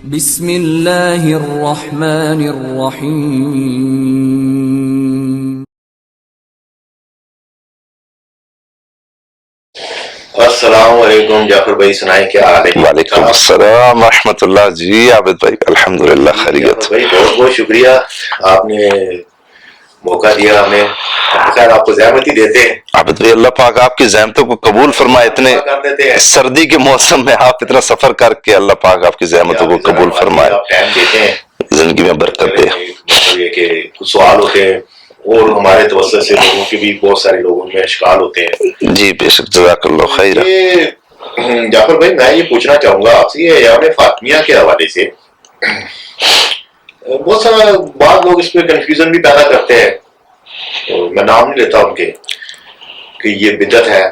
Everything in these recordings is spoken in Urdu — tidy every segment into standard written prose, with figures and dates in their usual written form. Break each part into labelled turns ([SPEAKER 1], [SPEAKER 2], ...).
[SPEAKER 1] بسم اللہ الرحمن الرحیم۔
[SPEAKER 2] السلام علیکم جعفر بھائی، سنائیں کیا حال ہے؟
[SPEAKER 3] وعلیکم السلام ورحمۃ اللہ۔ جی عابد بھائی الحمدللہ خیریت۔
[SPEAKER 2] بھائی بہت بہت شکریہ، آپ نے موقع دیا ہمیں۔ خیر آپ کو زحمت ہی دیتے ہیں
[SPEAKER 3] عابد بھائی، اللہ پاک آپ کی زحمتوں کو قبول فرمائے۔ اتنے سردی کے موسم میں آپ اتنا سفر کر کے اللہ پاک آپ کی زحمتوں کو قبول فرمائے،
[SPEAKER 2] آپ ٹائم دیتے ہیں،
[SPEAKER 3] زندگی میں برکت دے۔
[SPEAKER 2] مطلب یہ کہ کچھ سوال ہوتے ہیں اور ہمارے توسط سے لوگوں کے بھی بہت سارے لوگوں میں اشکال ہوتے ہیں۔
[SPEAKER 3] جی بے شک، جزاک اللہ خیر۔
[SPEAKER 2] جعفر بھائی میں یہ پوچھنا چاہوں گا آپ سے، یہ ایام فاطمیہ کے حوالے سے بہت سارا بعض لوگ اس پہ کنفیوژن بھی پیدا کرتے ہیں، میں نام نہیں لیتا ان کے، کہ یہ بدعت ہے،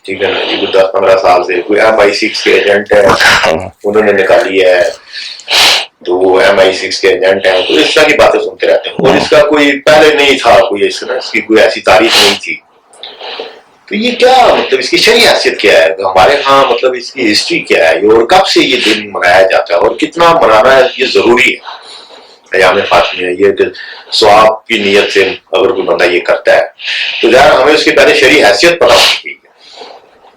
[SPEAKER 2] ٹھیک ہے نا جی، 10-15 سال سے کوئی MI6 کے ایجنٹ ہے انہوں نے نکالی ہے، تو وہ MI6 کے ایجنٹ ہیں، تو اس طرح کی باتیں سنتے رہتے ہیں، اور اس کا کوئی پہلے نہیں تھا، کوئی اس کی کوئی ایسی تاریخ نہیں تھی، تو یہ کیا مطلب اس کی شرعی حیثیت کیا ہے ہمارے ہاں، مطلب اس کی ہسٹری کیا ہے اور کب سے یہ دن منایا جاتا ہے اور کتنا منانا یہ ضروری ہے ایام فاطمیہ؟ یہ ثواب کی نیت سے اگر کوئی بندہ یہ کرتا ہے تو ظاہر ہمیں اس کی پہلے شرعی حیثیت پتہ ہونی چاہیے،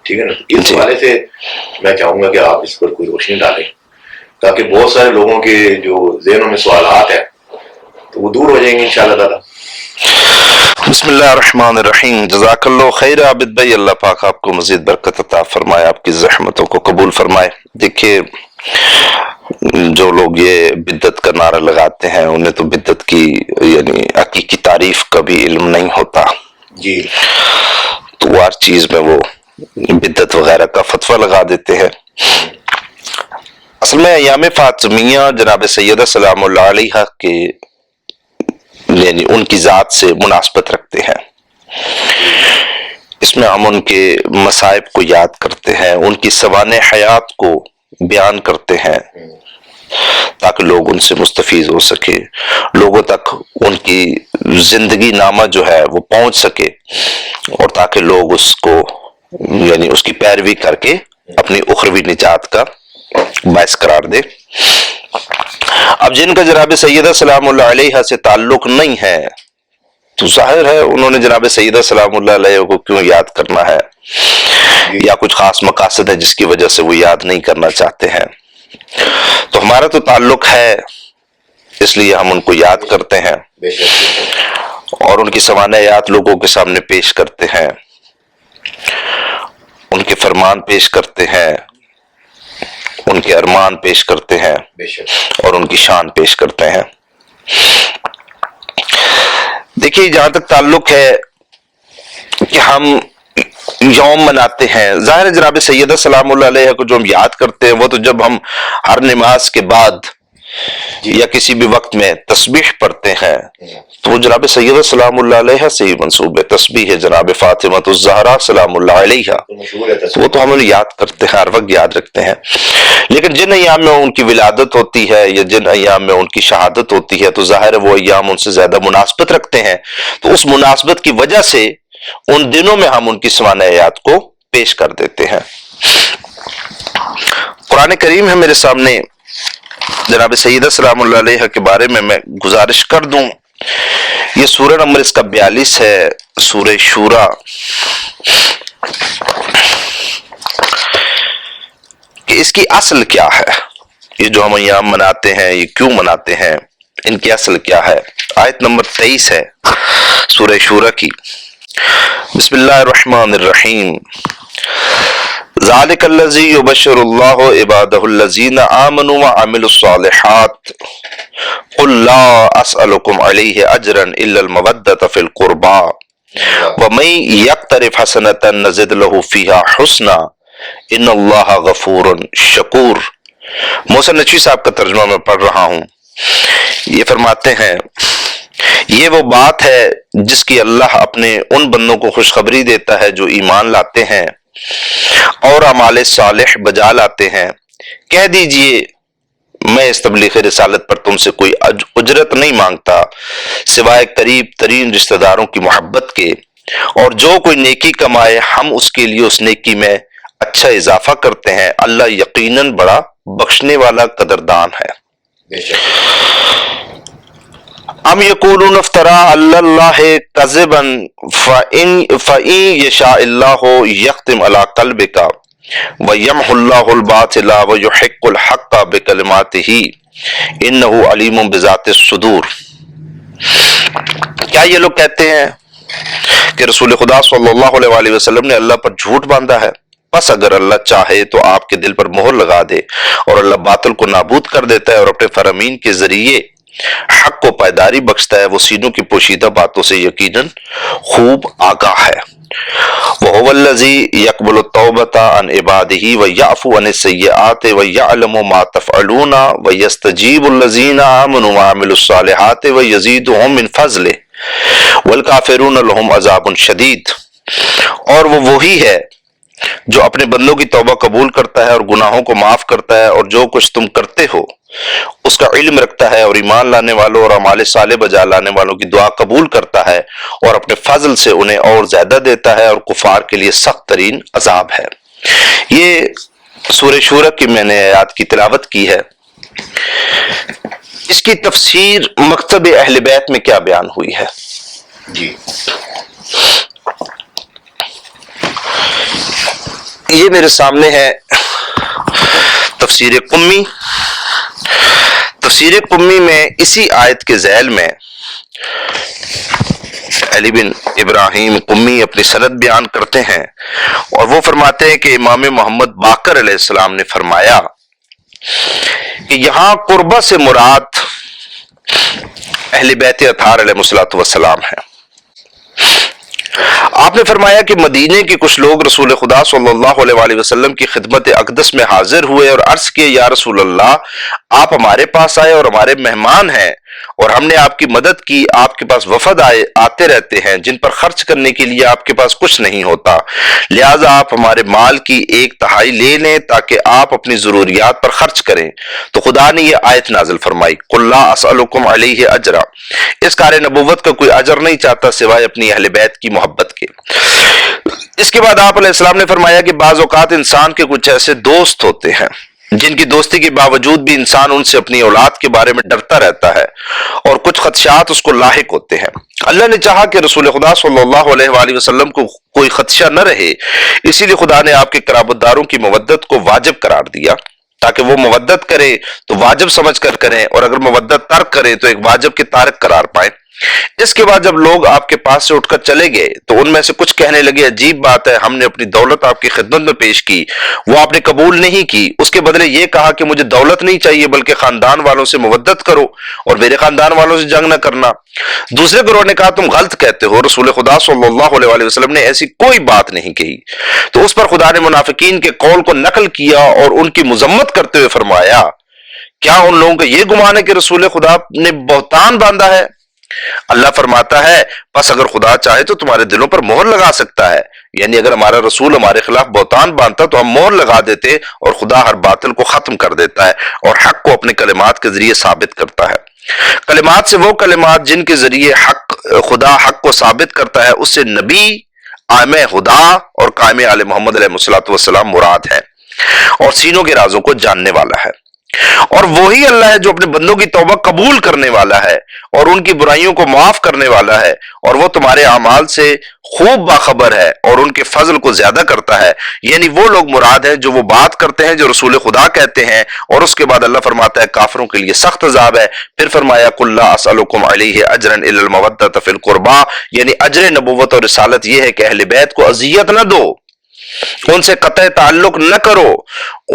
[SPEAKER 2] ٹھیک ہے نا؟ اس حوالے سے میں چاہوں گا کہ آپ اس پر کوئی روشنی ڈالیں تاکہ بہت سارے لوگوں کے جو ذہنوں میں سوالات ہیں تو وہ دور ہو جائیں گے انشاءاللہ تعالی۔
[SPEAKER 3] بسم اللہ الرحمن الرحیم۔ جزاک اللہ خیر عابد بھائی، اللہ پاک آپ کو مزید برکت عطا فرمائے، آپ کی زحمتوں کو قبول فرمائے۔ دیکھیے، جو لوگ یہ بدعت کا نعرہ لگاتے ہیں انہیں تو بدعت کی یعنی حقیقی تعریف کا بھی علم نہیں ہوتا
[SPEAKER 2] جی،
[SPEAKER 3] تو ہر چیز میں وہ بدعت وغیرہ کا فتویٰ لگا دیتے ہیں۔ اصل میں ایام فاطمیہ جناب سیدہ سلام اللہ علیہ کے یعنی ان کی ذات سے مناسبت رکھتے ہیں۔ اس میں ہم ان کے مصائب کو یاد کرتے ہیں، ان کی سوانح حیات کو بیان کرتے ہیں تاکہ لوگ ان سے مستفید ہو سکے، لوگوں تک ان کی زندگی نامہ جو ہے وہ پہنچ سکے، اور تاکہ لوگ اس کو یعنی اس کی پیروی کر کے اپنی اخروی نجات کا باعث قرار دے۔ اب جن کا جناب سیدہ سلام اللہ علیہ سے تعلق نہیں ہے تو ظاہر ہے انہوں نے جناب سیدہ سلام اللہ علیہ کو کیوں یاد کرنا ہے، یا کچھ خاص مقاصد ہے جس کی وجہ سے وہ یاد نہیں کرنا چاہتے ہیں۔ تو ہمارا تو تعلق ہے، اس لیے ہم ان کو یاد کرتے ہیں اور ان کی سوانحیات لوگوں کے سامنے پیش کرتے ہیں، ان کے فرمان پیش کرتے ہیں، ان کے ارمان پیش کرتے ہیں اور ان کی شان پیش کرتے ہیں۔ دیکھیے، جہاں تک تعلق ہے کہ ہم یوم مناتے ہیں، ظاہر جناب سیدہ سلام اللہ علیہ کو جو ہم یاد کرتے ہیں وہ تو جب ہم ہر نماز کے بعد یا کسی بھی وقت میں تسبیح پڑھتے ہیں تو وہ جناب سیدہ سلام اللہ علیہ سے ہی منسوب ہے۔ تسبیح ہے جناب فاطمہ الزہرا سلام اللہ علیہ، وہ تو ہم انہیں یاد کرتے ہیں، ہر وقت یاد رکھتے ہیں۔ لیکن جن ایام میں ان کی ولادت ہوتی ہے یا جن ایام میں ان کی شہادت ہوتی ہے تو ظاہر ہے وہ ایام ان سے زیادہ مناسبت رکھتے ہیں، تو اس مناسبت کی وجہ سے ان دنوں میں ہم ان کی سوانحیات کو پیش کر دیتے ہیں۔ قرآن کریم ہے میرے سامنے، جناب سیدہ سلام اللہ علیہ کے بارے میں گزارش کر دوں، یہ سورہ نمبر اس کا 42 ہے، سورہ شورا، کہ اس کی اصل کیا ہے، یہ جو ہم ایام مناتے ہیں یہ کیوں مناتے ہیں، ان کی اصل کیا ہے۔ آیت نمبر 23 ہے سورہ شورا کی، بسم اللہ الرحمن الرحیم۔ ذالک الذی یبشر اللہ عبادہ الذین آمنوا وعملوا الصالحات قل لا اسألکم علیہ اجرا الا المودۃ فی القربى ومن یقترف حسنۃ نزد لہ فیہا حسنا ان اللہ غفور شکور۔ محسن نقوی صاحب کا ترجمہ میں پڑھ رہا ہوں۔ یہ فرماتے ہیں یہ وہ بات ہے جس کی اللہ اپنے ان بندوں کو خوشخبری دیتا ہے جو ایمان لاتے ہیں اور اعمال صالح بجا لاتے ہیں۔ کہہ دیجئے میں اس تبلیغ رسالت پر تم سے کوئی اجرت نہیں مانگتا سوائے قریب ترین رشتہ داروں کی محبت کے، اور جو کوئی نیکی کمائے ہم اس کے لیے اس نیکی میں اچھا اضافہ کرتے ہیں، اللہ یقیناً بڑا بخشنے والا قدردان ہے۔
[SPEAKER 2] بے شک۔
[SPEAKER 3] ام یقولون افترا علی اللہ کذبا فإن یشاء اللہ یختم علی قلبک ویمحو اللہ الباطل ویحق الحق بکلماتہ انہ علیم بذات الصدور۔ کیا یہ لوگ کہتے ہیں کہ رسول خدا صلی اللہ علیہ وآلہ وسلم نے اللہ پر جھوٹ باندھا ہے؟ بس اگر اللہ چاہے تو آپ کے دل پر مہر لگا دے، اور اللہ باطل کو نابود کر دیتا ہے اور اپنے فرامین کے ذریعے حق کو پائیداری بخشتا ہے۔ وہ سینوں کی پوشیدہ باتوں سے یقیناً خوب آگاہ ہے۔ وَهُوَ الَّذِي يَقْبَلُ التَّوْبَةَ عَنْ عِبَادِهِ وَيَعْفُو عَنِ السَّيِّئَاتِ وَيَعْلَمُ مَا تَفْعَلُونَ وَيَسْتَجِيبُ الَّذِينَ آمَنُوا وَعَمِلُوا الصَّالِحَاتِ وَيَزِيدُهُم مِّن فَضْلِهِ وَالْكَافِرُونَ لَهُمْ عَذَابٌ شَدِيدٌ۔ اور وہ وہی ہے جو اپنے بندوں کی توبہ قبول کرتا ہے اور گناہوں کو معاف کرتا ہے، اور جو کچھ تم کرتے ہو اس کا علم رکھتا ہے، اور ایمان لانے والوں اور اعمال صالح بجا لانے والوں کی دعا قبول کرتا ہے، اور اپنے فضل سے انہیں اور زیادہ دیتا ہے، اور کفار کے لیے سخت ترین عذاب ہے۔ یہ سورہ شورى کی میں نے آیات کی تلاوت کی ہے۔ اس کی تفسیر مکتب اہل بیت میں کیا بیان ہوئی ہے؟
[SPEAKER 2] جی
[SPEAKER 3] یہ میرے سامنے ہے تفسیر قمی۔ تفسیر قمی میں اسی آیت کے ذیل میں علی بن ابراہیم قمی اپنی سند بیان کرتے ہیں، اور وہ فرماتے ہیں کہ امام محمد باقر علیہ السلام نے فرمایا کہ یہاں قربہ سے مراد اہل بیت اطہار علیہ السلام ہے۔ آپ نے فرمایا کہ مدینے کے کچھ لوگ رسول خدا صلی اللہ علیہ وآلہ وسلم کی خدمت اقدس میں حاضر ہوئے اور عرض کیے، یا رسول اللہ، آپ ہمارے پاس آئے اور ہمارے مہمان ہیں، اور ہم نے آپ کی مدد کی۔ آپ کے پاس وفد آتے رہتے ہیں جن پر خرچ کرنے کے لیے آپ کے پاس کچھ نہیں ہوتا، لہٰذا آپ ہمارے مال کی 1/3 لے لیں تاکہ آپ اپنی ضروریات پر خرچ کریں۔ تو خدا نے یہ آیت نازل فرمائی، قُلْ لَا أَسْأَلُكُمْ عَلَيْهِ أَجْرًا۔ اس کار نبوت کا کوئی اجر نہیں چاہتا سوائے اپنی اہل بیت کی محبت کے۔ اس کے بعد آپ علیہ السلام نے فرمایا کہ بعض اوقات انسان کے کچھ ایسے دوست ہوتے ہیں جن کی دوستی کے باوجود بھی انسان ان سے اپنی اولاد کے بارے میں ڈرتا رہتا ہے، اور کچھ خدشات اس کو لاحق ہوتے ہیں۔ اللہ نے چاہا کہ رسول خدا صلی اللہ علیہ وآلہ وسلم کو کوئی خدشہ نہ رہے، اسی لیے خدا نے آپ کے قرابت داروں کی مودت کو واجب قرار دیا، تاکہ وہ مودت کرے تو واجب سمجھ کر کریں، اور اگر مودت ترک کرے تو ایک واجب کے تارک قرار پائیں۔ اس کے بعد جب لوگ آپ کے پاس سے اٹھ کر چلے گئے تو ان میں سے کچھ کہنے لگے، عجیب بات ہے، ہم نے اپنی دولت آپ کی خدمت میں پیش کی، وہ آپ نے قبول نہیں کی، اس کے بدلے یہ کہا کہ مجھے دولت نہیں چاہیے بلکہ خاندان والوں سے مودت کرو اور میرے خاندان والوں سے جنگ نہ کرنا۔ دوسرے گروہ نے کہا، تم غلط کہتے ہو، رسول خدا صلی اللہ علیہ وآلہ وسلم نے ایسی کوئی بات نہیں کہی۔ تو اس پر خدا نے منافقین کے قول کو نقل کیا اور ان کی مذمت کرتے ہوئے فرمایا، کیا ان لوگوں کا یہ گمان ہے کہ رسول خدا نے بہتان باندھا ہے؟ اللہ فرماتا ہے، پس اگر خدا چاہے تو تمہارے دلوں پر مہر لگا سکتا ہے، یعنی اگر ہمارا رسول ہمارے خلاف بہتان باندھتا تو ہم مہر لگا دیتے، اور خدا ہر باطل کو ختم کر دیتا ہے اور حق کو اپنے کلمات کے ذریعے ثابت کرتا ہے۔ کلمات سے وہ کلمات جن کے ذریعے خدا حق کو ثابت کرتا ہے، اس سے نبی، عام خدا اور قائم آل محمد علیہ السلام مراد ہے، اور سینوں کے رازوں کو جاننے والا ہے۔ اور وہی اللہ ہے جو اپنے بندوں کی توبہ قبول کرنے والا ہے اور ان کی برائیوں کو معاف کرنے والا ہے، اور وہ تمہارے اعمال سے خوب باخبر ہے اور ان کے فضل کو زیادہ کرتا ہے۔ یعنی وہ لوگ مراد ہیں جو وہ بات کرتے ہیں جو رسول خدا کہتے ہیں، اور اس کے بعد اللہ فرماتا ہے کافروں کے لیے سخت عذاب ہے۔ پھر فرمایا، قُلْ لَا أَسْأَلُكُمْ عَلَيْهِ أَجْرًا إِلَّا الْمَوَدَّةَ فِي الْقُرْبَى، یعنی اجر نبوت اور رسالت یہ ہے کہ اہل بیت کو اذیت نہ دو، ان سے قطع تعلق نہ کرو،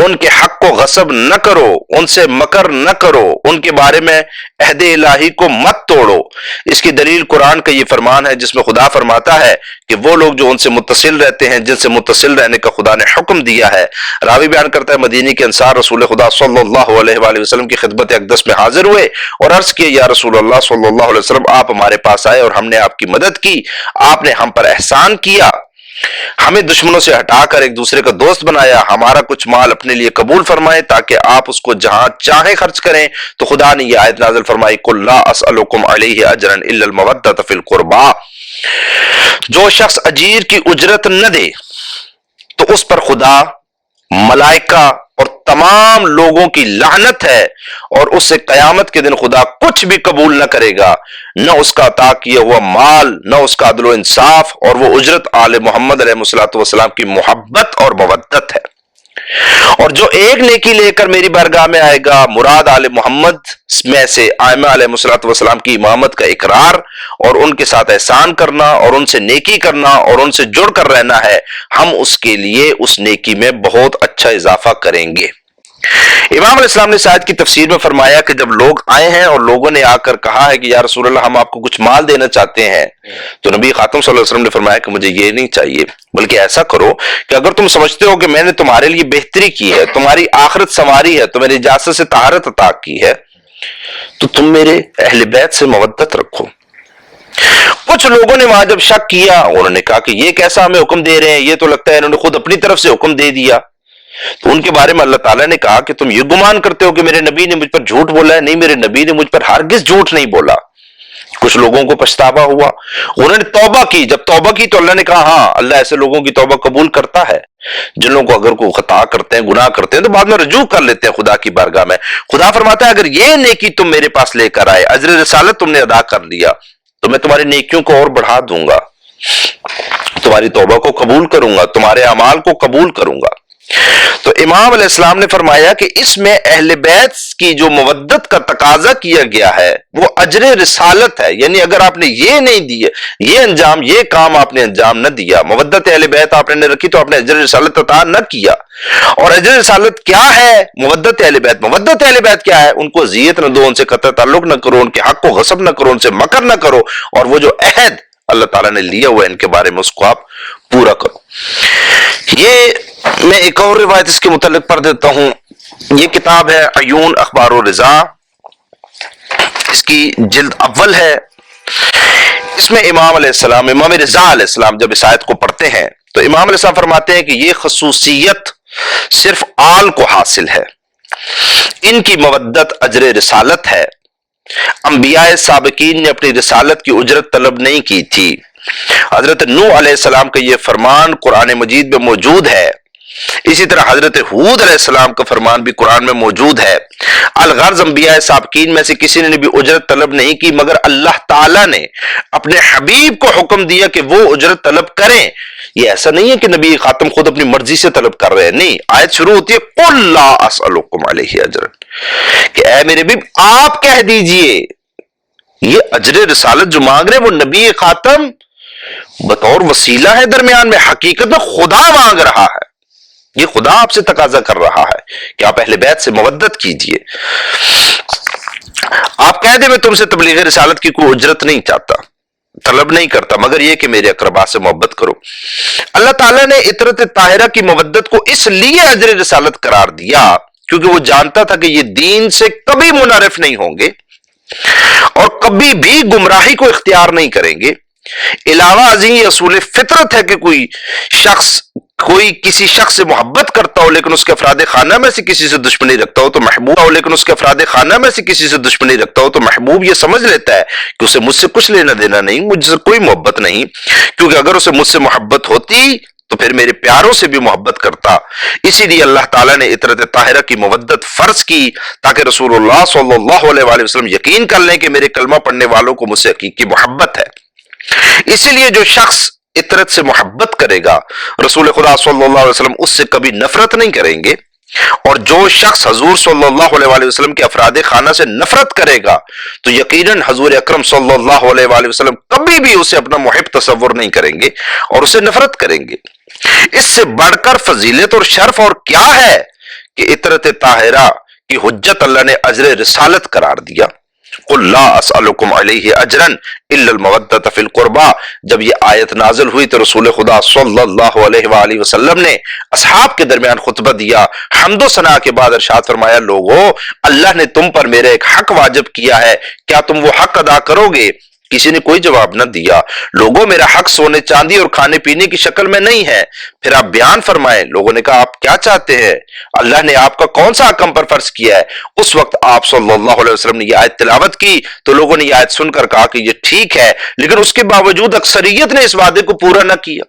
[SPEAKER 3] ان کے حق کو غصب نہ کرو، ان سے مکر نہ کرو، ان کے بارے میں عہد الہی کو مت توڑو۔ اس کی دلیل قرآن کا یہ فرمان ہے جس میں خدا فرماتا ہے کہ وہ لوگ جو ان سے متصل رہتے ہیں، جن سے متصل رہنے کا خدا نے حکم دیا ہے۔ راوی بیان کرتا ہے، مدینے کے انصار رسول خدا صلی اللہ علیہ وآلہ وسلم کی خدمت اقدس میں حاضر ہوئے اور عرض کیے، یا رسول اللہ صلی اللہ علیہ وسلم، آپ ہمارے پاس آئے اور ہم نے آپ کی مدد کی، آپ نے ہم پر احسان کیا، ہمیں دشمنوں سے ہٹا کر ایک دوسرے کا دوست بنایا، ہمارا کچھ مال اپنے لیے قبول فرمائے تاکہ آپ اس کو جہاں چاہیں خرچ کریں۔ تو خدا نے یہ آیت نازل فرمائی، قُلْ لَا أَسْأَلُكُمْ عَلَيْهِ أَجْرًا إِلَّا الْمَوَدَّةَ فِي الْقُرْبَى۔ جو شخص اجیر کی اجرت نہ دے تو اس پر خدا، ملائکہ اور تمام لوگوں کی لعنت ہے، اور اس سے قیامت کے دن خدا کچھ بھی قبول نہ کرے گا، نہ اس کا عطا کیا ہوا مال، نہ اس کا عدل و انصاف، اور وہ اجرت آل محمد علیہ الصلوۃ والسلام کی محبت اور مودت ہے۔ اور جو ایک نیکی لے کر میری بارگاہ میں آئے گا، مراد آل محمد میں سے ائمہ علیہ الصلوۃ والسلام کی امامت کا اقرار اور ان کے ساتھ احسان کرنا اور ان سے نیکی کرنا اور ان سے جڑ کر رہنا ہے، ہم اس کے لیے اس نیکی میں بہت اچھا اضافہ کریں گے۔ امام علیہ السلام نے اس آیت کی تفسیر میں فرمایا کہ جب لوگ آئے ہیں اور لوگوں نے آ کر کہا ہے کہ یا رسول اللہ ہم آپ کو کچھ مال دینا چاہتے ہیں، تو نبی خاتم صلی اللہ علیہ وسلم نے فرمایا کہ مجھے یہ نہیں چاہیے، بلکہ ایسا کرو کہ اگر تم سمجھتے ہو کہ میں نے تمہارے لیے بہتری کی ہے، تمہاری آخرت سنواری ہے، تمہیں نجاست سے طہارت عطا کی ہے، تو تم میرے اہل بیت سے مودت رکھو۔ کچھ لوگوں نے وہاں جب شک کیا، انہوں نے کہا کہ یہ کیسا ہمیں حکم دے رہے ہیں، یہ تو لگتا ہے انہوں نے خود اپنی طرف سے حکم دے دیا۔ تو ان کے بارے میں اللہ تعالیٰ نے کہا کہ تم یہ گمان کرتے ہو کہ میرے نبی نے مجھ پر جھوٹ بولا ہے، نہیں، میرے نبی نے مجھ پر ہرگز جھوٹ نہیں بولا۔ کچھ لوگوں کو پچھتاوا ہوا، انہوں نے توبہ کی، جب توبہ کی تو اللہ نے کہا ہاں اللہ ایسے لوگوں کی توبہ قبول کرتا ہے، جن لوگوں کو اگر کوئی خطا کرتے ہیں، گناہ کرتے ہیں تو بعد میں رجوع کر لیتے ہیں خدا کی بارگاہ میں۔ خدا فرماتا ہے اگر یہ نیکی تم میرے پاس لے کر آئے، اجر رسالت تم نے ادا کر لیا، تو میں تمہاری نیکیوں کو اور بڑھا دوں گا، تمہاری توبہ کو قبول کروں گا، تمہارے اعمال کو قبول کروں گا۔ تو امام علیہ السلام نے فرمایا کہ اس میں اہل بیت کی جو مودت کا تقاضا کیا گیا ہے وہ اجر رسالت ہے، یعنی اگر آپ نے یہ نہیں دیا، یہ انجام، یہ کام آپ نے انجام نہ دیا، مودت اہل بیت آپ نے رکھی، تو آپ نے اجر رسالت عطا نہ کیا۔ اور اجر رسالت کیا ہے؟ مودت اہل بیت۔ مودت اہل بیت کیا ہے؟ ان کو اذیت نہ دو، ان سے قطع تعلق نہ کرو، ان کے حق کو غصب نہ کرو، ان سے مکر نہ کرو، اور وہ جو عہد اللہ تعالیٰ نے لیا ہوا ہے ان کے بارے میں اس کو آپ پورا کرو۔ یہ میں ایک اور روایت اس کے متعلق پڑھ دیتا ہوں۔ یہ کتاب ہے عیون اخبار و رضا، اس کی جلد اول ہے۔ اس میں امام علیہ السلام، امام رضا علیہ السلام جب اس آیت کو پڑھتے ہیں تو امام علیہ السلام فرماتے ہیں کہ یہ خصوصیت صرف آل کو حاصل ہے، ان کی مودت اجر رسالت ہے۔ انبیاء سابقین نے اپنی رسالت کی اجرت طلب نہیں کی تھی۔ حضرت نوح علیہ السلام کا یہ فرمان قرآن مجید میں موجود ہے، اسی طرح حضرت ہود علیہ السلام کا فرمان بھی قرآن میں موجود ہے۔ الغرض انبیاء سابقین میں سے کسی نے بھی اجرت طلب نہیں کی، مگر اللہ تعالیٰ نے اپنے حبیب کو حکم دیا کہ وہ اجرت طلب کریں۔ یہ ایسا نہیں ہے کہ نبی خاتم خود اپنی مرضی سے طلب کر رہے ہیں، نہیں، آیت شروع ہوتی ہے قُلْ لَا أَسْأَلُكُمْ عَلَيْهِ أَجْرًا، کہ اے میرے حبیب آپ کہہ دیجئے یہ اجر رسالت جو مانگ رہے ہیں وہ نبی خاتم بطور وسیلہ ہے درمیان میں، حقیقت میں خدا مانگ رہا ہے، یہ خدا آپ سے تقاضا کر رہا ہے کہ آپ اہل بیت سے مودت کیجئے۔ آپ کہہ دیں میں تم سے تبلیغ رسالت کی کوئی اجرت نہیں چاہتا، طلب نہیں کرتا، مگر یہ کہ میرے اقربا سے محبت کرو۔ اللہ تعالیٰ نے عطرت طاہرہ کی مودت کو اس لیے اجر رسالت قرار دیا کیونکہ وہ جانتا تھا کہ یہ دین سے کبھی منحرف نہیں ہوں گے اور کبھی بھی گمراہی کو اختیار نہیں کریں گے۔ علاوہ ازیں یہ اصول فطرت ہے کہ کوئی کسی شخص سے محبت کرتا ہو لیکن اس کے افراد خانہ میں سے کسی سے دشمنی رکھتا ہو تو محبوب ہو، لیکن اس کے افراد خانہ میں سے کسی سے دشمنی رکھتا ہو تو محبوب یہ سمجھ لیتا ہے کہ اسے مجھ سے کچھ لینا دینا نہیں، مجھ سے کوئی محبت نہیں، کیونکہ اگر اسے مجھ سے محبت ہوتی تو پھر میرے پیاروں سے بھی محبت کرتا۔ اسی لیے اللہ تعالیٰ نے عطرت طاہرہ کی مودت فرض کی تاکہ رسول اللہ صلی اللہ علیہ وآلہ وسلم یقین کر لیں کہ میرے کلمہ پڑھنے والوں کو مجھ سے حقیقی محبت ہے۔ اسی لیے جو شخص عطرت سے محبت کرے گا رسول خدا صلی اللہ علیہ وسلم اس سے کبھی نفرت نہیں کریں گے، اور جو شخص حضور صلی اللہ علیہ وآلہ وسلم کے افراد خانہ سے نفرت کرے گا تو یقیناً حضور اکرم صلی اللہ علیہ وآلہ وسلم کبھی بھی اسے اپنا محب تصور نہیں کریں گے اور اسے نفرت کریں گے۔ اس سے بڑھ کر فضیلت اور شرف اور کیا ہے کہ عطرت طاہرہ کی حجت اللہ نے اجر رسالت قرار دیا۔ قُلْ لَا أَسْأَلُكُمْ عَلَيْهِ أَجْرًا إِلَّا الْمَوَدَّةَ فِي الْقُرْبَى، جب یہ آیت نازل ہوئی تو رسول خدا صلی اللہ علیہ وآلہ وسلم نے اصحاب کے درمیان خطبہ دیا، حمد و ثنا کے بعد ارشاد فرمایا لوگو اللہ نے تم پر میرا ایک حق واجب کیا ہے، کیا تم وہ حق ادا کرو گے؟ کسی نے کوئی جواب نہ دیا۔ لوگوں میرا حق سونے چاندی اور کھانے پینے کی شکل میں نہیں ہے، پھر آپ بیان فرمائیں۔ لوگوں نے کہا آپ کیا چاہتے ہیں؟ اللہ نے آپ کا کون سا حق ہم پر فرض کیا ہے؟ اس وقت آپ صلی اللہ علیہ وسلم نے یہ آیت تلاوت کی تو لوگوں نے یہ آیت سن کر کہا کہ یہ ٹھیک ہے، لیکن اس کے باوجود اکثریت نے اس وعدے کو پورا نہ کیا۔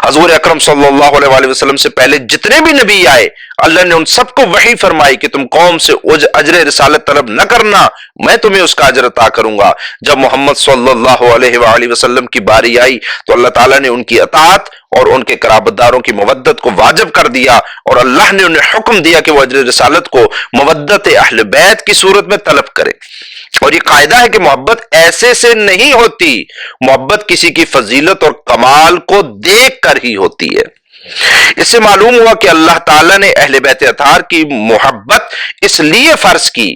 [SPEAKER 3] حضور اکرم صلی اللہ علیہ وسلم سے پہلے جتنے بھی نبی آئے اللہ نے ان سب کو وحی فرمائی کہ تم قوم سے اجر رسالت طلب نہ کرنا، میں تمہیں اس کا اجر عطا کروں گا۔ جب محمد صلی اللہ علیہ وآلہ وسلم کی باری آئی تو اللہ تعالیٰ نے ان کی اطاعت اور ان کے قرابت داروں کی مودت کو واجب کر دیا، اور اللہ نے انہیں حکم دیا کہ وہ اجر رسالت کو مودت اہل بیت کی صورت میں طلب کرے۔ اور یہ قاعدہ ہے کہ محبت ایسے سے نہیں ہوتی، محبت کسی کی فضیلت اور کمال کو دیکھ کر ہی ہوتی ہے۔ اس سے معلوم ہوا کہ اللہ تعالیٰ نے اہل بیت اطہار کی محبت اس لیے فرض کی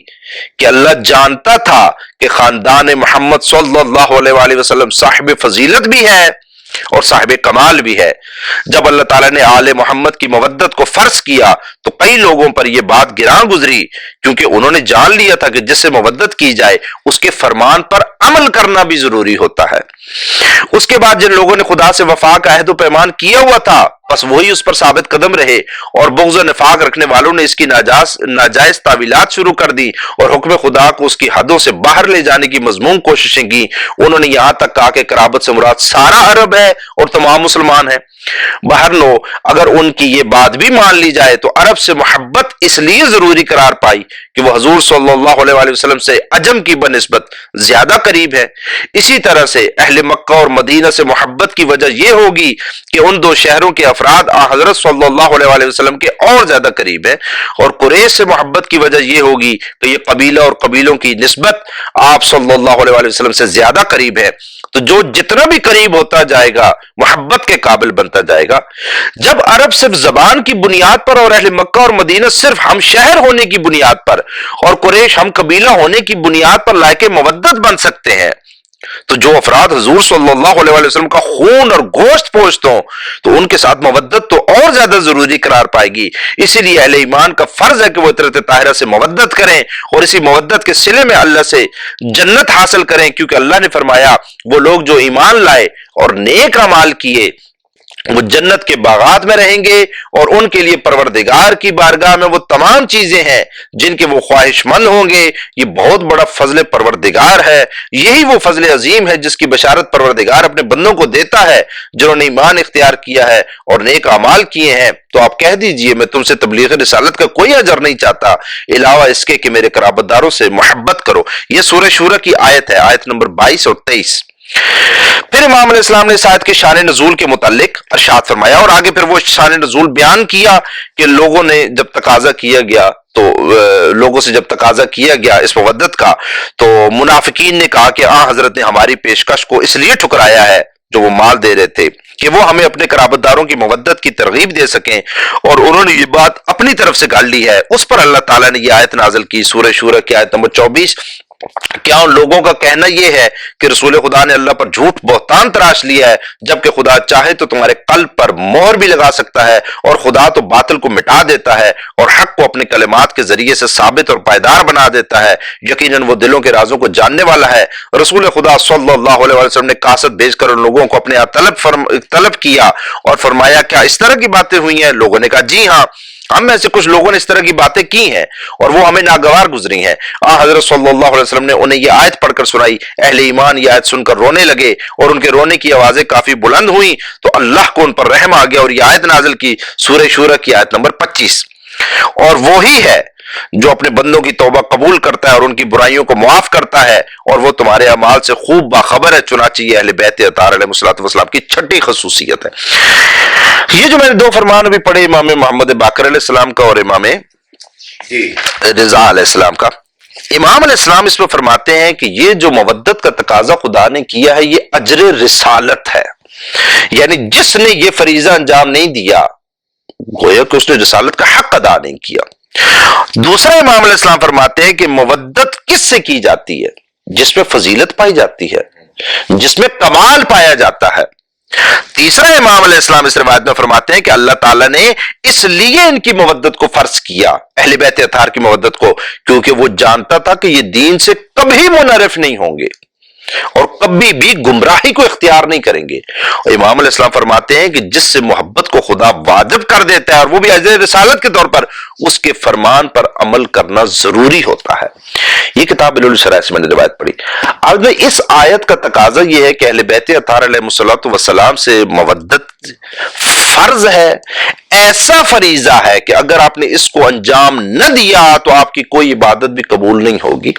[SPEAKER 3] کہ اللہ جانتا تھا کہ خاندان محمد صلی اللہ علیہ وآلہ وسلم صاحب فضیلت بھی ہے اور صاحب کمال بھی ہے۔ جب اللہ تعالیٰ نے آل محمد کی مودت کو فرض کیا تو کئی لوگوں پر یہ بات گراں گزری، کیونکہ انہوں نے جان لیا تھا کہ جس سے مودت کی جائے اس کے فرمان پر عمل کرنا بھی ضروری ہوتا ہے۔ اس کے بعد جن لوگوں نے خدا سے وفا کا عہد و پیمان کیا ہوا تھا بس وہی اس پر ثابت قدم رہے، اور بغض و نفاق رکھنے والوں نے اس کی ناجائز تعویلات شروع کر دی اور حکم خدا کو اس کی حدوں سے باہر لے جانے کی مذموم کوششیں کی۔ انہوں نے یہاں تک کہا کہ قرابت سے مراد سارا عرب ہے اور تمام مسلمان ہیں۔ بہرنو اگر ان کی یہ بات بھی مان لی جائے تو عرب سے محبت اس لیے ضروری قرار پائی کہ وہ حضور صلی اللہ علیہ وآلہ وسلم سے عجم کی بنسبت زیادہ قریب ہے۔ اسی طرح سے اہل مکہ اور مدینہ سے محبت کی وجہ یہ ہوگی کہ ان دو شہروں کے افراد حضرت صلی اللہ علیہ وآلہ وسلم کے اور زیادہ قریب ہیں، اور قریش سے محبت کی وجہ یہ ہوگی کہ یہ قبیلہ اور قبیلوں کی نسبت آپ صلی اللہ علیہ وآلہ وسلم سے زیادہ قریب ہے۔ تو جو جتنا بھی قریب ہوتا جائے گا محبت کے قابل بنتا جائے گا۔ جب عرب صرف زبان کی بنیاد پر اور اہل مکہ اور مدینہ صرف ہم شہر ہونے کی بنیاد پر اور قریش ہم قبیلہ ہونے کی بنیاد پر لائق مودت بن سکتے ہیں، تو جو افراد حضور صلی اللہ علیہ وسلم کا خون اور گوشت پوشت ہوں تو ان کے ساتھ مودت تو اور زیادہ ضروری قرار پائے گی۔ اسی لیے اہل ایمان کا فرض ہے کہ وہ عطرت طاہرہ سے مودت کریں اور اسی مودت کے صلے میں اللہ سے جنت حاصل کریں، کیونکہ اللہ نے فرمایا وہ لوگ جو ایمان لائے اور نیک اعمال کیے وہ جنت کے باغات میں رہیں گے، اور ان کے لیے پروردگار کی بارگاہ میں وہ تمام چیزیں ہیں جن کے وہ خواہش مند ہوں گے۔ یہ بہت بڑا فضل پروردگار ہے، یہی وہ فضل عظیم ہے جس کی بشارت پروردگار اپنے بندوں کو دیتا ہے جنہوں نے ایمان اختیار کیا ہے اور نیک اعمال کیے ہیں۔ تو آپ کہہ دیجئے میں تم سے تبلیغ رسالت کا کوئی اجر نہیں چاہتا علاوہ اس کے کہ میرے قرابت داروں سے محبت کرو۔ یہ سورہ شورى کی آیت ہے، آیت نمبر 22 اور 23۔ پھر امام علیہ السلام نے اس آیت کے شان نزول کے متعلق ارشاد فرمایا، اور آگے پھر وہ شان نزول بیان کیا کہ لوگوں نے جب تقاضا کیا گیا تو لوگوں سے جب تقاضا کیا گیا اس مودت کا تو منافقین نے کہا کہ حضرت نے ہماری پیشکش کو اس لیے ٹھکرایا ہے جو وہ مال دے رہے تھے کہ وہ ہمیں اپنے قرابت داروں کی مودت کی ترغیب دے سکیں، اور انہوں نے یہ بات اپنی طرف سے گھڑ لی ہے۔ اس پر اللہ تعالیٰ نے یہ آیت نازل کی، سورہ شورى کی آیت نمبر 24۔ کیا ان لوگوں کا کہنا یہ ہے کہ رسول خدا نے اللہ پر جھوٹ بہتان تراش لیا ہے، جبکہ خدا چاہے تو تمہارے قلب پر مہر بھی لگا سکتا ہے، اور خدا تو باطل کو مٹا دیتا ہے اور حق کو اپنے کلمات کے ذریعے سے ثابت اور پائیدار بنا دیتا ہے۔ یقیناً وہ دلوں کے رازوں کو جاننے والا ہے۔ رسول خدا صلی اللہ علیہ وسلم نے قاصد بھیج کر ان لوگوں کو اپنے یہاں طلب کیا اور فرمایا کیا اس طرح کی باتیں ہوئی ہیں؟ لوگوں نے کہا جی ہاں، ہم میں سے کچھ لوگوں نے اس طرح کی باتیں کی ہیں اور وہ ہمیں ناگوار گزری ہیں۔ حضرت صلی اللہ علیہ وسلم نے انہیں یہ آیت پڑھ کر سنائی۔ اہل ایمان یہ آیت سن کر رونے لگے اور ان کے رونے کی آوازیں کافی بلند ہوئیں، تو اللہ کو ان پر رحم آ گیا اور یہ آیت نازل کی، سورہ شورى کی آیت نمبر 25۔ اور وہی ہے جو اپنے بندوں کی توبہ قبول کرتا ہے اور ان کی برائیوں کو معاف کرتا ہے، اور وہ تمہارے اعمال سے خوب باخبر ہے، چنانچہ یہ اہل بیت اطہار علیہ السلام کی چھٹی خصوصیت ہے۔ یہ جو میں نے دو فرمان ابھی پڑھے امام محمد باقر علیہ السلام کا اور امام رضا علیہ السلام کا، امام علیہ السلام اس میں فرماتے ہیں کہ یہ جو مودت کا تقاضا خدا نے کیا ہے یہ اجر رسالت ہے، یعنی جس نے یہ فریضہ انجام نہیں دیا گویا کہ اس نے رسالت کا حق ادا نہیں کیا۔ دوسرا امام علیہ السلام فرماتے ہیں کہ مودت کس سے کی جاتی ہے؟ جس میں فضیلت پائی جاتی ہے، جس میں کمال پایا جاتا ہے۔ تیسرا امام علیہ السلام اس روایت میں فرماتے ہیں کہ اللہ تعالیٰ نے اس لیے ان کی مودت کو فرض کیا، اہل بیت اطہار کی مودت کو، کیونکہ وہ جانتا تھا کہ یہ دین سے کبھی منحرف نہیں ہوں گے اور کبھی بھی گمراہی کو اختیار نہیں کریں گے۔ امام علیہ السلام فرماتے ہیں کہ جس سے محبت کو خدا واجب کر دیتا ہے اور وہ بھی اجر رسالت کے طور پر، اس کے فرمان پر عمل کرنا ضروری ہوتا ہے۔ یہ کتاب علوم الشرائع سے میں نے روایت پڑھی۔ اب اس آیت کا تقاضا یہ ہے کہ اہل بیت اطہار علیہ الصلوۃ والسلام سے مودت فرض ہے، ایسا فریضہ ہے کہ اگر آپ نے اس کو انجام نہ دیا تو آپ کی کوئی عبادت بھی قبول نہیں ہوگی،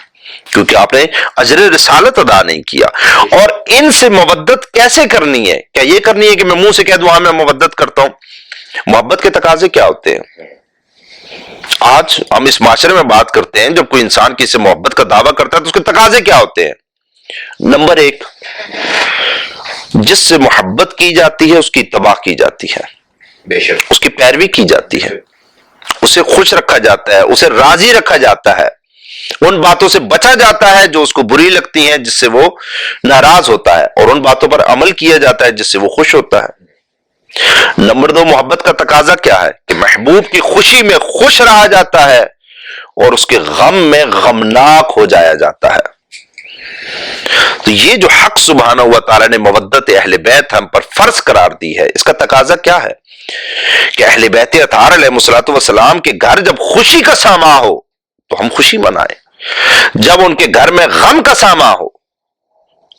[SPEAKER 3] کیونکہ آپ نے اجر رسالت ادا نہیں کیا۔ اور ان سے مودت کیسے کرنی ہے؟ کیا یہ کرنی ہے کہ میں منہ سے کہہ دوں ہاں میں مودت کرتا ہوں؟ محبت کے تقاضے کیا ہوتے ہیں؟ آج ہم اس معاشرے میں بات کرتے ہیں، جب کوئی انسان کسی سے محبت کا دعویٰ کرتا ہے تو اس کے تقاضے کیا ہوتے ہیں؟ نمبر ایک، جس سے محبت کی جاتی ہے اس کی اتباع کی جاتی ہے،
[SPEAKER 2] بے شک
[SPEAKER 3] اس کی پیروی کی جاتی ہے، اسے خوش رکھا جاتا ہے، اسے راضی رکھا جاتا ہے، ان باتوں سے بچا جاتا ہے جو اس کو بری لگتی ہیں، جس سے وہ ناراض ہوتا ہے، اور ان باتوں پر عمل کیا جاتا ہے جس سے وہ خوش ہوتا ہے۔ نمبر دو، محبت کا تقاضا کیا ہے کہ محبوب کی خوشی میں خوش رہا جاتا ہے اور اس کے غم میں غمناک ہو جایا جاتا ہے۔ تو یہ جو حق سبحانہ و تعالی نے مودت اہل بیت ہم پر فرض قرار دی ہے، اس کا تقاضا کیا ہے کہ اہل بیت اطہار علیہ الصلوۃ والسلام کے گھر جب خوشی کا ساما ہو تو ہم خوشی منائیں، جب ان کے گھر میں غم کا ساما ہو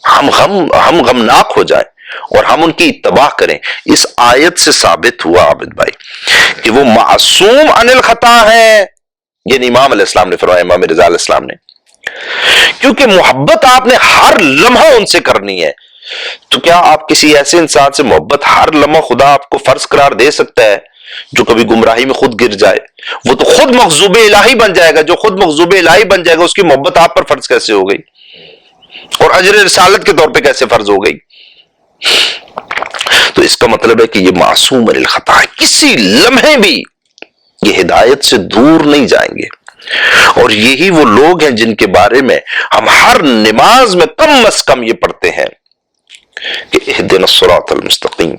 [SPEAKER 3] ہم غمناک ہو جائیں اور ہم ان کی اتباع کریں۔ اس آیت سے ثابت ہوا عابد بھائی کہ وہ معصوم عن الخطا ہے، یعنی امام علیہ السلام نے فرمایا، امام رضا علیہ السلام نے، کیونکہ محبت آپ نے ہر لمحہ ان سے کرنی ہے۔ تو کیا آپ کسی ایسے انسان سے محبت ہر لمحہ خدا آپ کو فرض قرار دے سکتا ہے جو کبھی گمراہی میں خود گر جائے؟ وہ تو خود مغضوب الہی بن جائے گا۔ جو خود مغضوب الہی بن جائے گا اس کی محبت آپ پر فرض کیسے ہو گئی، اور اجر رسالت کے طور پہ کیسے فرض ہو گئی؟ تو اس کا مطلب ہے کہ یہ معصوم عن الخطا ہے، کسی لمحے بھی یہ ہدایت سے دور نہیں جائیں گے۔ اور یہی وہ لوگ ہیں جن کے بارے میں ہم ہر نماز میں کم از کم یہ پڑھتے ہیں کہ اہدنا الصراط المستقیم۔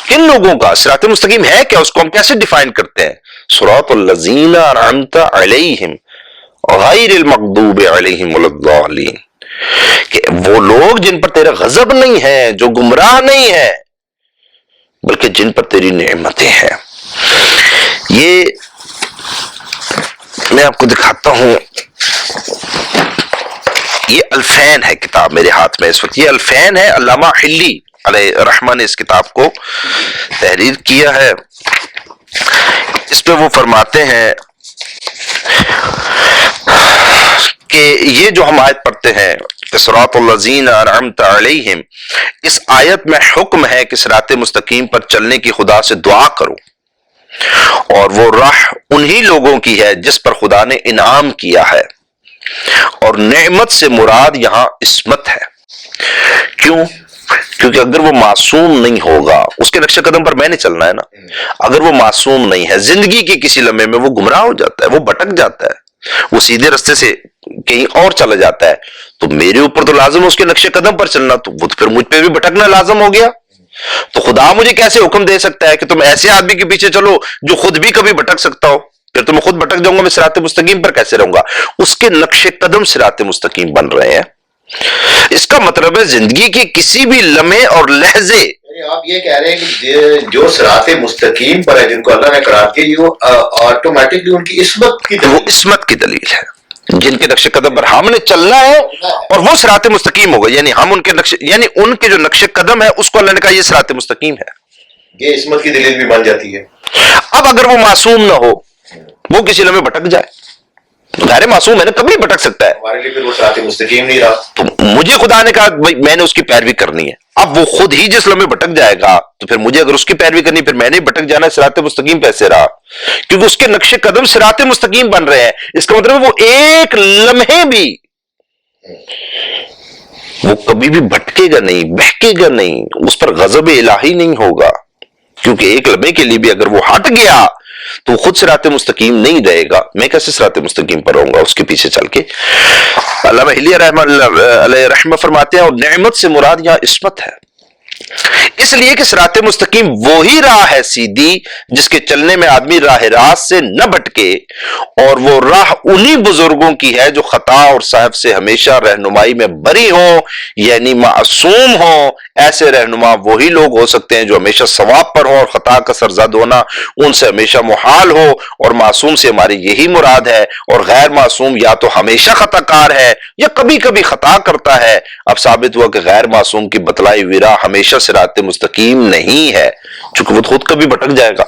[SPEAKER 3] کن لوگوں کا صراط مستقیم ہے کیا؟ اس کو ہم کیسے ڈیفائن کرتے ہیں؟ صراط الذین انعمت علیہم غیر المغضوب علیہم ولا الضالین، کہ وہ لوگ جن پر تیرا غضب نہیں ہے، جو گمراہ نہیں ہے، بلکہ جن پر تیری نعمتیں ہیں۔ یہ میں آپ کو دکھاتا ہوں، یہ الفین ہے کتاب میرے ہاتھ میں اس وقت، یہ الفین ہے، علامہ حلی علیہ رحمہ نے اس کتاب کو تحریر کیا ہے۔ اس پہ وہ فرماتے ہیں کہ یہ جو ہم آیت پڑھتے ہیں کہ صراط الذین انعمت علیہم، اس آیت میں حکم ہے کہ صراط مستقیم پر چلنے کی خدا سے دعا کرو، اور وہ راہ انہی لوگوں کی ہے جس پر خدا نے انعام کیا ہے، اور نعمت سے مراد یہاں عصمت ہے۔ کیوں؟ کیونکہ اگر وہ معصوم نہیں ہوگا، اس کے نقش قدم پر میں نے چلنا ہے نا، اگر وہ معصوم نہیں ہے، زندگی کے کسی لمحے میں وہ گمراہ ہو جاتا ہے، وہ بھٹک جاتا ہے، وہ سیدھے رستے سے کہیں اور چلا جاتا ہے، تو میرے اوپر تو لازم ہے اس کے نقش قدم پر چلنا، تو وہ پھر مجھ پہ بھی بھٹکنا لازم ہو گیا۔ تو خدا مجھے کیسے حکم دے سکتا ہے کہ تم ایسے آدمی کے پیچھے چلو جو خود بھی کبھی بھٹک سکتا ہو؟ پھر تو میں خود بھٹک جاؤں گا، میں صراط مستقیم پر کیسے رہوں گا؟ اس کے نقش قدم صراط مستقیم بن رہے ہیں۔ اس کا مطلب ہے زندگی کے کسی بھی لمحے اور لحظے،
[SPEAKER 2] آپ یہ کہہ رہے ہیں کہ جو صراط مستقیم پر ہے، جن کو اللہ نے قرار دیا، یہ آٹومیٹکلی ان کی عصمت کی
[SPEAKER 3] وہ عصمت کی دلیل ہے۔ جن کے نقش قدم پر ہم نے چلنا ہے اور وہ صراط مستقیم ہوگا، یعنی ہم ان کے نقش، یعنی ان کے جو نقش قدم ہے اس کو اللہ نے کہا یہ صراط مستقیم ہے،
[SPEAKER 2] یہ عصمت کی دلیل بھی بن جاتی ہے۔
[SPEAKER 3] اب اگر وہ معصوم نہ ہو، وہ کسی لمحے بھٹک جائے، غیر معصوم ہے نا، کبھی بھٹک سکتا ہے،
[SPEAKER 2] ہمارے لیے پھر وہ صراط مستقیم نہیں رہا۔
[SPEAKER 3] تو مجھے خدا نے کہا بھائی میں نے اس کی پیروی کرنی ہے، اب وہ خود ہی جس لمحے بھٹک جائے گا تو پھر مجھے اگر اس کی پیروی کرنی، پھر میں نے بھٹک جانا، صراط مستقیم کیسے رہا؟ کیونکہ اس کے نقش قدم صراط مستقیم بن رہے ہیں۔ اس کا مطلب وہ ایک لمحے بھی وہ کبھی بھی بھٹکے گا نہیں، بہکے گا نہیں، اس پر غضب الہی نہیں ہوگا، کیونکہ ایک لمحے کے لیے بھی اگر وہ ہٹ گیا تو وہ خود صراط مستقیم نہیں رہے گا۔ میں کیسے صراط مستقیم پر رہوں گا اس کے پیچھے چل کے؟ علامہ حلی علیہ رحمہ فرماتے ہیں اور نعمت سے مراد یہاں عصمت ہے، اس لیے کہ صراط مستقیم وہی راہ ہے سیدھی جس کے چلنے میں آدمی راہ راست سے نہ بھٹکے، اور وہ راہ انہی بزرگوں کی ہے جو خطا اور صحف سے ہمیشہ رہنمائی میں بری ہوں، یعنی معصوم ہوں، ایسے رہنما وہی لوگ ہو سکتے ہیں جو ہمیشہ ثواب پر ہوں اور خطا کا سرزد ہونا ان سے ہمیشہ محال ہو، اور معصوم سے ہماری یہی مراد ہے، اور غیر معصوم یا تو ہمیشہ خطا کار ہے یا کبھی کبھی خطا کرتا ہے۔ اب ثابت ہوا کہ غیر معصوم کی بتلائی ہوئی راہ ہمیشہ صراط مستقیم نہیں ہے، چونکہ وہ خود کبھی بھٹک جائے گا،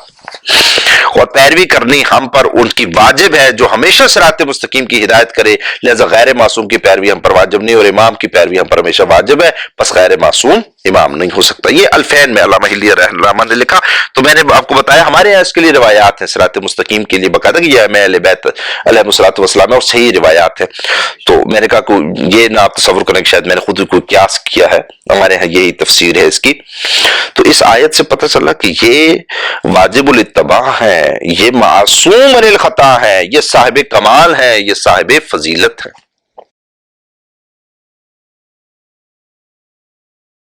[SPEAKER 3] اور پیروی کرنی ہم پر ان کی واجب ہے جو ہمیشہ صراط مستقیم کی ہدایت کرے، لہذا غیر معصوم کی پیروی ہم پر واجب نہیں، اور امام کی پیروی ہم پر ہمیشہ واجب ہے، بس غیر معصوم امام نہیں ہو سکتا۔ یہ الفین میں علامہ ہلیہ رحمہ اللہ نے لکھا۔ تو میں نے آپ کو بتایا ہمارے یہاں اس کے لیے روایات ہیں صراط مستقیم کے لیے باقاعدہ، کہ یہ اہل بیت علیہ الصلوۃ والسلام ہے اور صحیح روایات ہیں۔ تو میں نے کہا کہ یہ نہ آپ تصور کریں کہ شاید میں نے خود کوئی قیاس کیا ہے، ہمارے یہاں یہی تفسیر ہے اس کی۔ تو اس آیت سے پتہ چلا کہ یہ واجب الاتباع ہے، یہ معصوم عن الخطا ہے، یہ صاحب کمال ہے، یہ صاحب فضیلت ہے۔